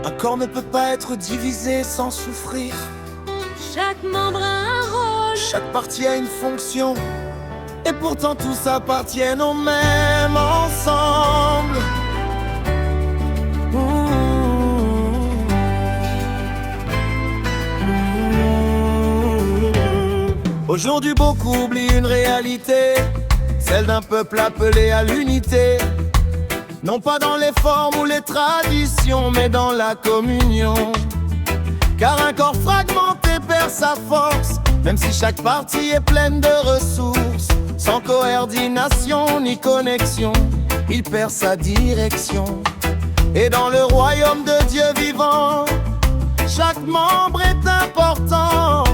Un corps ne peut pas être divisé sans souffrir. Chaque membre a un rôle. Chaque partie a une fonction. Et pourtant tous appartiennent au même ensemble. Aujourd'hui beaucoup oublient une réalité, celle d'un peuple appelé à l'unité. Non pas dans les formes ou les traditions, mais dans la communion. Car un corps fragmenté perd sa force, même si chaque partie est pleine de ressources. Sans coordination ni connexion, il perd sa direction. Et dans le royaume de Dieu vivant, chaque membre est important.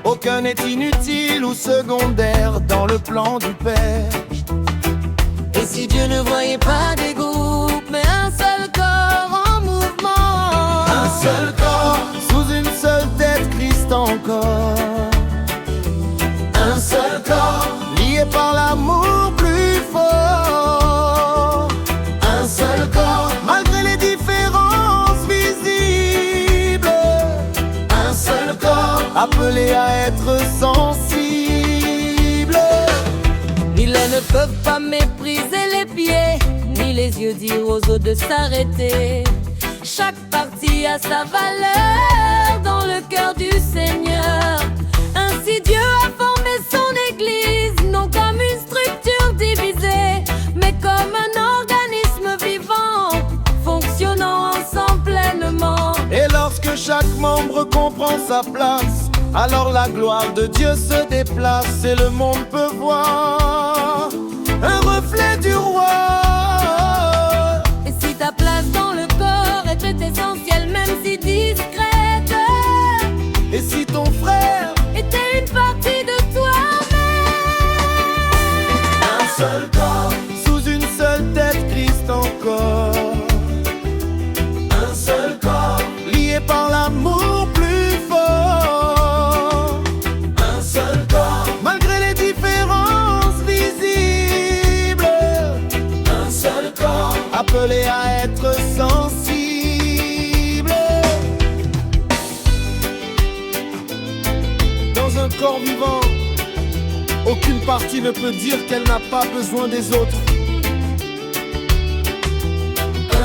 Aucun n'est inutile ou secondaire dans le plan du Père. Et si Dieu ne voyait pas des groupes, mais un seul corps en mouvement, un seul corps, sous une seule tête, Christ encore. Un seul corps, lié par l'amour plus fort. Un seul corps, malgré les différences visibles. Un seul corps, appelé à être sensible. Ni les ne peuvent pas mépriser les pieds, ni les yeux dire aux autres de s'arrêter. Chaque partie a sa valeur dans le cœur du Seigneur. Ainsi Dieu a formé son Église, non comme une structure divisée, mais comme un organisme vivant, fonctionnant ensemble pleinement. Et lorsque chaque membre comprend sa place, alors la gloire de Dieu se déplace et le monde peut voir un reflet du roi. Et si ta place dans le corps est essentielle, même si discrète, et si ton frère était une partie de toi-même, un seul corps, sous une seule tête, Christ encore. Un seul corps, lié par l'amour plus fort. Un seul corps, malgré les différences visibles. Un seul corps, appelé à être sensible. Dans un corps vivant, aucune partie ne peut dire qu'elle n'a pas besoin des autres.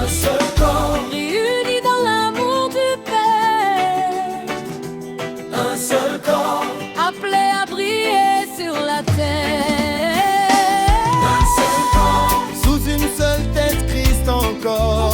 Un seul corps, réunis dans l'amour du Père, un seul corps, appelés à briller sur la terre. un seul corps, sous une seule tête, Christ encore.